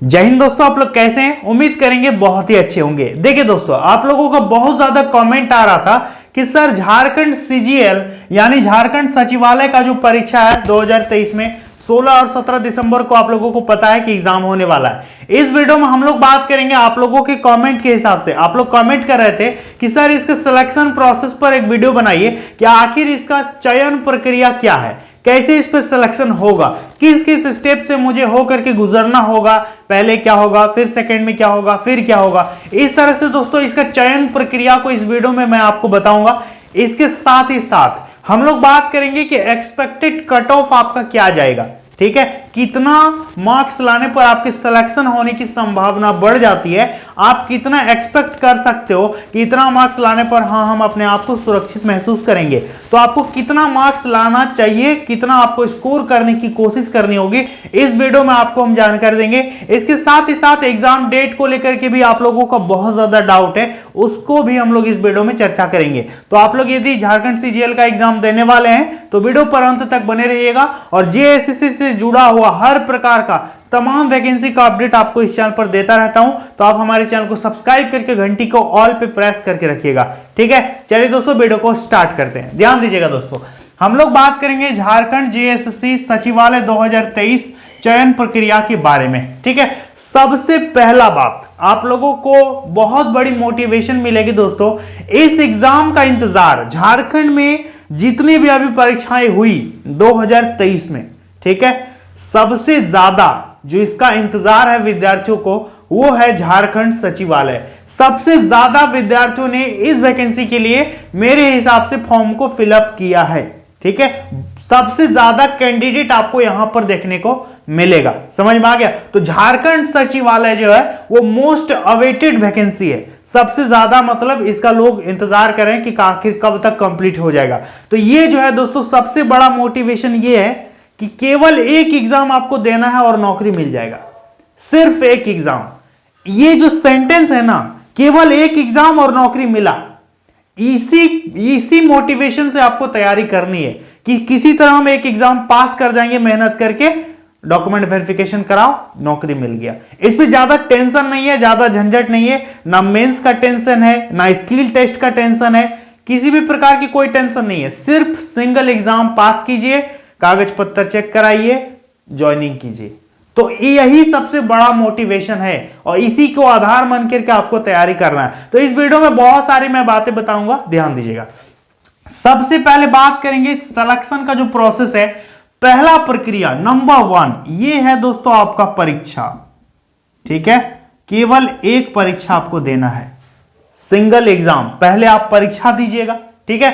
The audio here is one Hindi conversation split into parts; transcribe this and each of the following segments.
जय हिंद दोस्तों, आप लोग कैसे हैं? उम्मीद करेंगे बहुत ही अच्छे होंगे। देखिए दोस्तों, आप लोगों का बहुत ज्यादा कमेंट आ रहा था कि सर झारखंड सीजीएल यानी झारखंड सचिवालय का जो परीक्षा है 2023 में 16 और 17 दिसंबर को आप लोगों को पता है कि एग्जाम होने वाला है। इस वीडियो में हम लोग बात करेंगे आप लोगों के कमेंट के हिसाब से। आप लोग कमेंट कर रहे थे कि सर इसके सिलेक्शन प्रोसेस पर एक वीडियो बनाइए कि आखिर इसका चयन प्रक्रिया क्या है, कैसे इस पे सिलेक्शन होगा, किस किस स्टेप से मुझे होकर के गुजरना होगा, पहले क्या होगा, फिर सेकंड में क्या होगा, फिर क्या होगा। इस तरह से दोस्तों इसका चयन प्रक्रिया को इस वीडियो में मैं आपको बताऊंगा। इसके साथ ही साथ हम लोग बात करेंगे कि एक्सपेक्टेड कट ऑफ आपका क्या जाएगा, ठीक है, कितना मार्क्स लाने पर आपके सिलेक्शन होने की संभावना बढ़ जाती है, आप कितना एक्सपेक्ट कर सकते हो कि इतना मार्क्स लाने पर हाँ हम अपने आप को सुरक्षित महसूस करेंगे। तो आपको कितना मार्क्स लाना चाहिए, कितना आपको स्कोर करने की कोशिश करनी होगी, इस वीडियो में आपको हम जानकारी देंगे। इसके साथ ही साथ एग्जाम डेट को लेकर के भी आप लोगों का बहुत ज्यादा डाउट है, उसको भी हम लोग इस वीडियो में चर्चा करेंगे। तो आप लोग यदि झारखंड सीजीएल का एग्जाम देने वाले हैं तो वीडियो पर अंत तक बने रहिएगा और जेएसएससी से जुड़ा हुआ हर प्रकार का तमाम वैकेंसी का अपडेट आपको इस चैनल पर देता रहता हूं। तो आप हमारे चैनल को सब्सक्राइब करके घंटी को ऑल पे प्रेस करके रखिएगा, ठीक है। चलिए दोस्तों वीडियो को स्टार्ट करते हैं। ध्यान दीजिएगा दोस्तों, हम लोग बात करेंगे झारखंड जेएसएससी सचिवालय 2023 चयन प्रक्रिया के बारे में, ठीक है। सबसे पहला बात, आप लोगों को बहुत बड़ी मोटिवेशन मिलेगी दोस्तों। इस एग्जाम का इंतजार झारखंड में जितनी भी अभी परीक्षाएं हुई 2023 में, ठीक है, सबसे ज्यादा जो इसका इंतजार है विद्यार्थियों को वो है झारखंड सचिवालय। सबसे ज्यादा विद्यार्थियों ने इस वैकेंसी के लिए मेरे हिसाब से फॉर्म को फिलअप किया है, ठीक है। सबसे ज्यादा कैंडिडेट आपको यहां पर देखने को मिलेगा, समझ में आ गया। तो झारखंड सचिवालय जो है वो मोस्ट अवेटेड वैकेंसी है। सबसे ज्यादा मतलब इसका लोग इंतजार करें कि आखिर कब तक कंप्लीट हो जाएगा। तो ये जो है दोस्तों सबसे बड़ा मोटिवेशन ये है कि केवल एक एग्जाम आपको देना है और नौकरी मिल जाएगा। सिर्फ एक एग्जाम, ये जो सेंटेंस है ना, केवल एक एग्जाम और नौकरी मिला, इसी मोटिवेशन से आपको तैयारी करनी है कि किसी तरह हम एक एग्जाम पास कर जाएंगे, मेहनत करके डॉक्यूमेंट वेरिफिकेशन कराओ, नौकरी मिल गया। इस पे ज्यादा टेंशन नहीं है, ज्यादा झंझट नहीं है, ना मेंस का टेंशन है, ना स्किल टेस्ट का टेंशन है, किसी भी प्रकार की कोई टेंशन नहीं है। सिर्फ सिंगल एग्जाम पास कीजिए, कागज पत्तर चेक कराइए, ज्वाइनिंग कीजिए। तो यही सबसे बड़ा मोटिवेशन है और इसी को आधार मान करके आपको तैयारी करना है। तो इस वीडियो में बहुत सारी मैं बातें बताऊंगा, ध्यान दीजिएगा। सबसे पहले बात करेंगे सिलेक्शन का जो प्रोसेस है। पहला प्रक्रिया नंबर 1 ये है दोस्तों आपका परीक्षा, ठीक है। केवल एक परीक्षा आपको देना है, सिंगल एग्जाम। पहले आप परीक्षा दीजिएगा, ठीक है,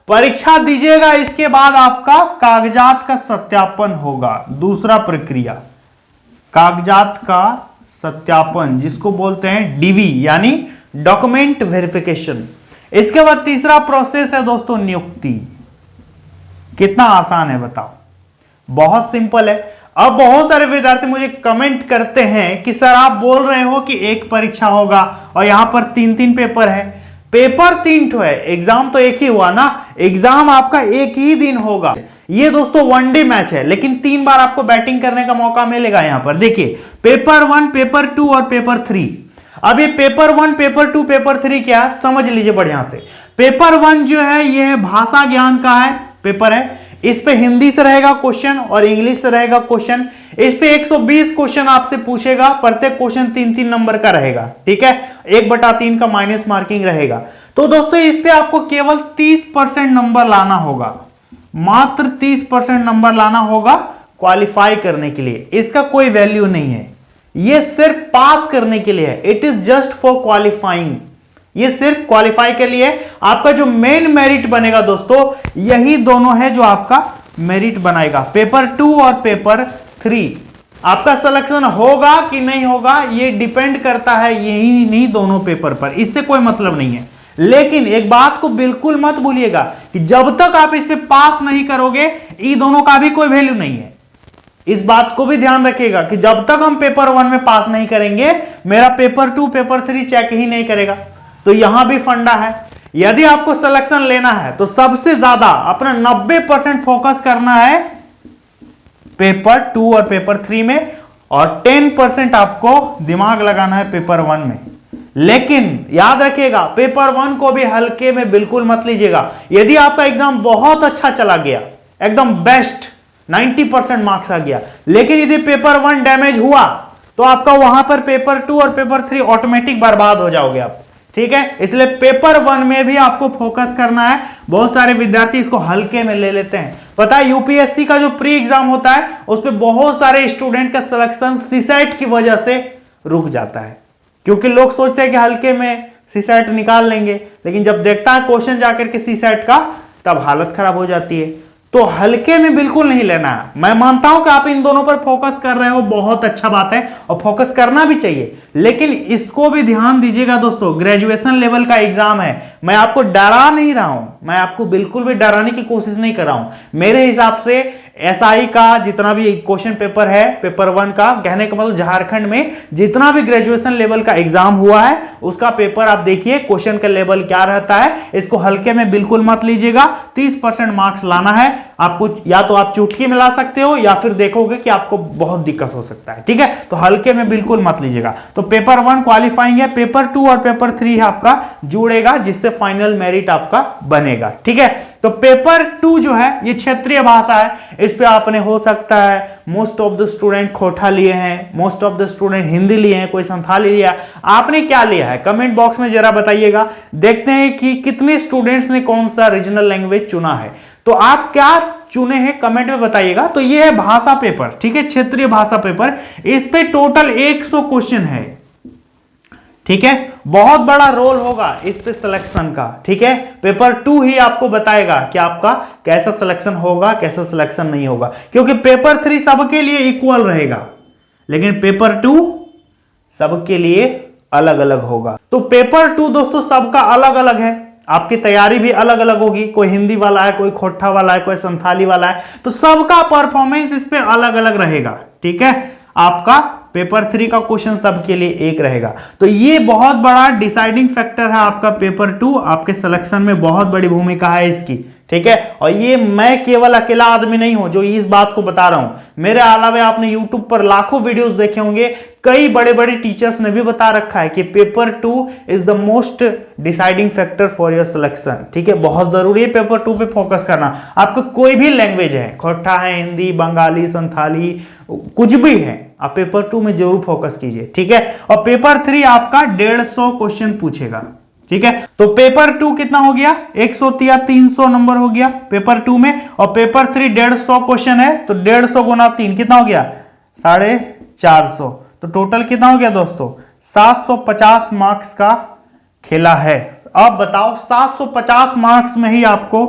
परीक्षा दीजिएगा, इसके बाद आपका कागजात का सत्यापन होगा। दूसरा प्रक्रिया कागजात का सत्यापन, जिसको बोलते हैं डीवी यानी डॉक्यूमेंट वेरिफिकेशन। इसके बाद तीसरा प्रोसेस है दोस्तों नियुक्ति। कितना आसान है बताओ, बहुत सिंपल है। अब बहुत सारे विद्यार्थी मुझे कमेंट करते हैं कि सर आप बोल रहे हो कि एक परीक्षा होगा और यहां पर 3-3 पेपर है। पेपर 3 ठो है, एग्जाम तो एक ही हुआ ना। एग्जाम आपका एक ही दिन होगा। ये दोस्तों वनडे मैच है, लेकिन 3 बार आपको बैटिंग करने का मौका मिलेगा। यहां पर देखिए पेपर 1, पेपर 2 और पेपर 3। अब ये पेपर 1, पेपर 2, पेपर 3 क्या है समझ लीजिए बढ़िया से। पेपर 1 जो है ये भाषा ज्ञान का है पेपर है। इस पे हिंदी से रहेगा क्वेश्चन और इंग्लिश से रहेगा क्वेश्चन। इस पे 120 क्वेश्चन आपसे पूछेगा, प्रत्येक क्वेश्चन 3-3 नंबर का रहेगा, ठीक है। 1/3 का माइनस मार्किंग रहेगा। तो दोस्तों इस पे आपको केवल 30% नंबर लाना होगा, मात्र 30% नंबर लाना होगा क्वालिफाई करने के लिए। इसका कोई वैल्यू नहीं है, ये सिर्फ पास करने के लिए है। It is just for qualifying, ये सिर्फ क्वालिफाई के लिए। आपका जो मेन मेरिट बनेगा दोस्तों यही दोनों है जो आपका मेरिट बनाएगा, पेपर 2 और पेपर 3। आपका सिलेक्शन होगा कि नहीं होगा ये डिपेंड करता है यही नहीं दोनों पेपर पर, इससे कोई मतलब नहीं है। लेकिन एक बात को बिल्कुल मत भूलिएगा कि जब तक आप इस पे पास नहीं करोगे इन दोनों का भी कोई वैल्यू नहीं है। इस बात को भी ध्यान रखिएगा कि जब तक हम पेपर 1 में पास नहीं करेंगे मेरा पेपर 2, पेपर 3 चेक ही नहीं करेगा। तो यहां भी फंडा है, यदि आपको सिलेक्शन लेना है तो सबसे ज्यादा अपना 90% फोकस करना है पेपर 2 और पेपर 3 में। और 10% आपको दिमाग लगाना है पेपर 1 में। लेकिन याद रखिएगा, पेपर 1 को भी हल्के में बिल्कुल मत लीजिएगा। यदि आपका एग्जाम बहुत अच्छा चला गया, एकदम बेस्ट 90% मार्क्स आ गया, लेकिन यदि पेपर 1 डैमेज हुआ तो आपका वहां पर पेपर 2 और पेपर 3 ऑटोमेटिक बर्बाद हो जाओगे आप। ठीक है, इसलिए पेपर 1 में भी आपको फोकस करना है। बहुत सारे विद्यार्थी इसको हल्के में ले लेते हैं। पता है यूपीएससी का जो प्री एग्जाम होता है उस पे बहुत सारे स्टूडेंट का सिलेक्शन सीसेट की वजह से रुक जाता है, क्योंकि लोग सोचते हैं कि हल्के में सीसेट निकाल लेंगे, लेकिन जब देखता है क्वेश्चन जाकर के सीसेट का, तब हालत खराब हो जाती है। तो हल्के में बिल्कुल नहीं लेना है। मैं मानता हूं कि आप इन दोनों पर फोकस कर रहे हो, बहुत अच्छा बात है और फोकस करना भी चाहिए, लेकिन इसको भी ध्यान दीजिएगा दोस्तों, ग्रेजुएशन लेवल का एग्जाम है। मैं आपको डरा नहीं रहा हूं, मैं आपको बिल्कुल भी डराने की कोशिश नहीं कर रहा हूं। मेरे हिसाब से एसआई का जितना भी क्वेश्चन पेपर है, पेपर 1 का, कहने का मतलब झारखंड में जितना भी ग्रेजुएशन लेवल का एग्जाम हुआ है उसका पेपर आप देखिए, क्वेश्चन का लेवल क्या रहता है। इसको हल्के में बिल्कुल मत लीजिएगा। 30% मार्क्स लाना है आपको, या तो आप चुटकी में ला सकते हो या फिर देखोगे कि आपको बहुत दिक्कत हो सकता है। ठीक है, तो हल्के में बिल्कुल मत लीजिएगा। तो पेपर 1 क्वालिफाइंग है, पेपर 2 और पेपर 3 आपका जुड़ेगा, जिससे फाइनल मेरिट आपका बनेगा। ठीक है, तो पेपर 2 जो है ये क्षेत्रीय भाषा है। इस पे आपने हो सकता है मोस्ट ऑफ द स्टूडेंट खोटा लिए हैं, most of the student Hindi लिए हैं, कोई संथाली लिया। आपने क्या लिया है कमेंट बॉक्स में जरा बताइएगा। देखते हैं कि कितने स्टूडेंट्स ने कौन सा रीजनल लैंग्वेज चुना है। तो आप क्या चुने हैं कमेंट में बताइएगा। तो ये है भाषा पेपर, ठीक है, क्षेत्रीय भाषा पेपर। इस पे टोटल 100 क्वेश्चन है। ठीक है, बहुत बड़ा रोल होगा इस पे सिलेक्शन का। ठीक है, पेपर 2 ही आपको बताएगा कि आपका कैसा सिलेक्शन होगा, कैसा सिलेक्शन नहीं होगा, क्योंकि पेपर 3 सबके लिए इक्वल रहेगा, लेकिन पेपर 2 सबके लिए अलग अलग होगा। तो पेपर 2 दोस्तों सबका अलग अलग है, आपकी तैयारी भी अलग अलग होगी। कोई हिंदी वाला है, कोई खोटा वाला है, कोई संथाली वाला है, तो सबका परफॉर्मेंस इस पे अलग अलग रहेगा। ठीक है, आपका पेपर 3 का क्वेश्चन सबके लिए एक रहेगा। तो ये बहुत बड़ा डिसाइडिंग फैक्टर है आपका पेपर 2, आपके सिलेक्शन में बहुत बड़ी भूमिका है इसकी। ठीक है, और ये मैं केवल अकेला आदमी नहीं हूं जो इस बात को बता रहा हूं। मेरे अलावा आपने यूट्यूब पर लाखों वीडियोस देखे होंगे, कई बड़े बड़े टीचर्स ने भी बता रखा है कि paper 2 is the most deciding factor for your selection. ठीक है, बहुत जरूरी है पेपर 2 पे फोकस करना। आपका कोई भी लैंग्वेज है, खोटा है, हिंदी, बंगाली, संथाली, कुछ भी है, आप पेपर 2 में जरूर फोकस कीजिए। ठीक है, और पेपर 3 आपका 150 क्वेश्चन पूछेगा। ठीक है, तो पेपर 2 कितना हो गया, 100 या 300 नंबर हो गया पेपर 2 में, और पेपर 3 150 क्वेश्चन है, तो 150 गुना 3 कितना हो गया, 450। तो टोटल कितना हो गया दोस्तों, 750 मार्क्स का खेला है। अब बताओ 750 मार्क्स में ही आपको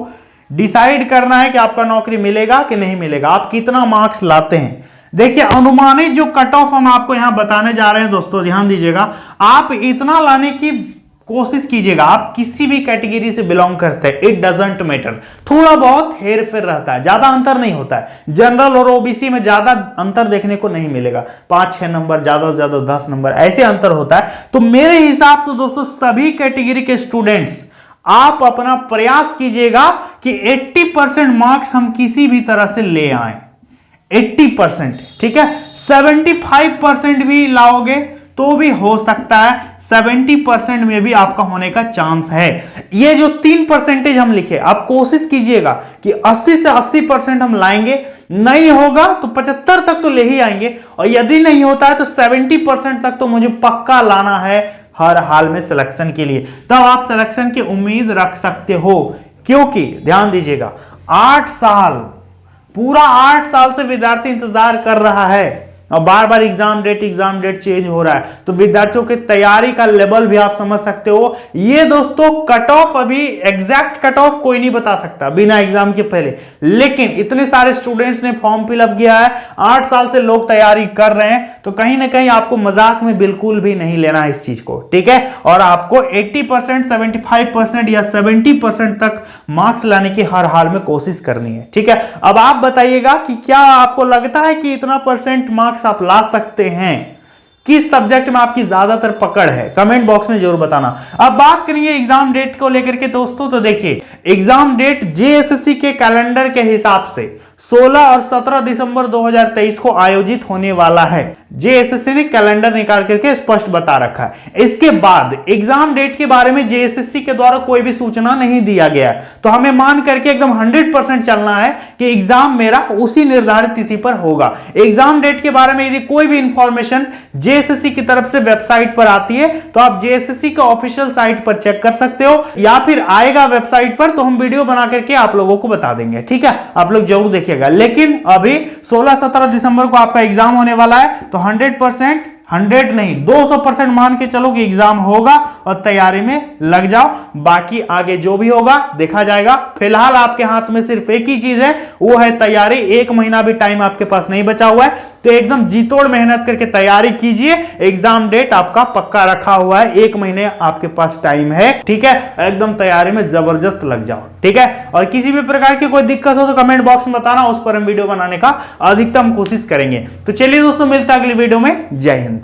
डिसाइड करना है कि आपका नौकरी मिलेगा कि नहीं मिलेगा, आप कितना मार्क्स लाते हैं। देखिए, अनुमानित जो कट ऑफ हम आपको यहां बताने जा रहे हैं दोस्तों, ध्यान दीजिएगा, आप इतना लाने की कोशिश कीजिएगा। आप किसी भी कैटेगरी से बिलोंग करते हैं, इट डजंट मैटर, थोड़ा बहुत हेर फेर रहता है, ज्यादा अंतर नहीं होता है। जनरल और ओबीसी में ज्यादा अंतर देखने को नहीं मिलेगा, 5-6 नंबर, ज्यादा से ज्यादा 10 नंबर, ऐसे अंतर होता है। तो मेरे हिसाब से दोस्तों सभी कैटेगरी के स्टूडेंट्स आप अपना प्रयास कीजिएगा कि 80% मार्क्स हम किसी भी तरह से ले आए, 80%। ठीक है, 75% भी लाओगे तो भी हो सकता है, 70% में भी आपका होने का चांस है। ये जो 3% हम लिखे, आप कोशिश कीजिएगा कि 80 से 80% हम लाएंगे। नहीं होगा तो 75 तक तो ले ही आएंगे, और यदि नहीं होता है तो 70% तक तो मुझे पक्का लाना है हर हाल में सिलेक्शन के लिए। तब आप सिलेक्शन की उम्मीद रख सकते हो, क्योंकि ध्यान दीजिएगा 8 साल, पूरा 8 साल से विद्यार्थी इंतजार कर रहा है, और बार बार एग्जाम डेट चेंज हो रहा है। तो विद्यार्थियों की तैयारी का लेवल भी आप समझ सकते हो। ये दोस्तों कट ऑफ, अभी एग्जैक्ट कट ऑफ कोई नहीं बता सकता बिना एग्जाम के पहले, लेकिन इतने सारे स्टूडेंट्स ने फॉर्म फिलअप किया है, 8 साल से लोग तैयारी कर रहे हैं, तो कहीं ना कहीं आपको मजाक में बिल्कुल भी नहीं लेना है इस चीज को। ठीक है, और आपको 80%, 75% या 70% तक मार्क्स लाने की हर हाल में कोशिश करनी है। ठीक है, अब आप बताइएगा कि क्या आपको लगता है कि इतना परसेंट मार्क्स आप ला सकते हैं, किस सब्जेक्ट में आपकी ज्यादातर पकड़ है, कमेंट बॉक्स में जरूर बताना। अब बात करेंगे एग्जाम डेट को लेकर के दोस्तों, तो देखिए एग्जाम डेट जेएसएससी के कैलेंडर के हिसाब से 16 और 17 दिसंबर 2023 को आयोजित होने वाला है। जेएसएससी ने कैलेंडर निकाल करके स्पष्ट बता रखा है। इसके बाद एग्जाम डेट के बारे में जेएसएससी के द्वारा कोई भी सूचना नहीं दिया गया, तो हमें मान करके एकदम 100% चलना है कि एग्जाम मेरा उसी निर्धारित तिथि पर होगा। एग्जाम डेट के बारे में यदि कोई भी इंफॉर्मेशन जेएसएससी की तरफ से वेबसाइट पर आती है तो आप जेएसएससी के ऑफिशियल साइट पर चेक कर सकते हो, या फिर आएगा वेबसाइट पर तो हम वीडियो बना करके आप लोगों को बता देंगे। ठीक है, आप लोग जरूर देखिएगा। लेकिन अभी 16-17 दिसंबर को आपका एग्जाम होने वाला है, तो 100% 100 नहीं 200% मान के चलो कि एग्जाम होगा और तैयारी में लग जाओ। बाकी आगे जो भी होगा देखा जाएगा। फिलहाल आपके हाथ में सिर्फ एक ही चीज है, वो है तैयारी। 1 महीना भी टाइम आपके पास नहीं बचा हुआ है, तो एकदम जी तोड़ मेहनत करके तैयारी कीजिए। एग्जाम डेट आपका पक्का रखा हुआ है, 1 महीने आपके पास टाइम है। ठीक है, एकदम तैयारी में जबरदस्त लग जाओ। ठीक है, और किसी भी प्रकार की कोई दिक्कत हो तो कमेंट बॉक्स में बताना, उस पर हम वीडियो बनाने का अधिकतम कोशिश करेंगे। तो चलिए दोस्तों, मिलते हैं अगली वीडियो में। जय हिंद।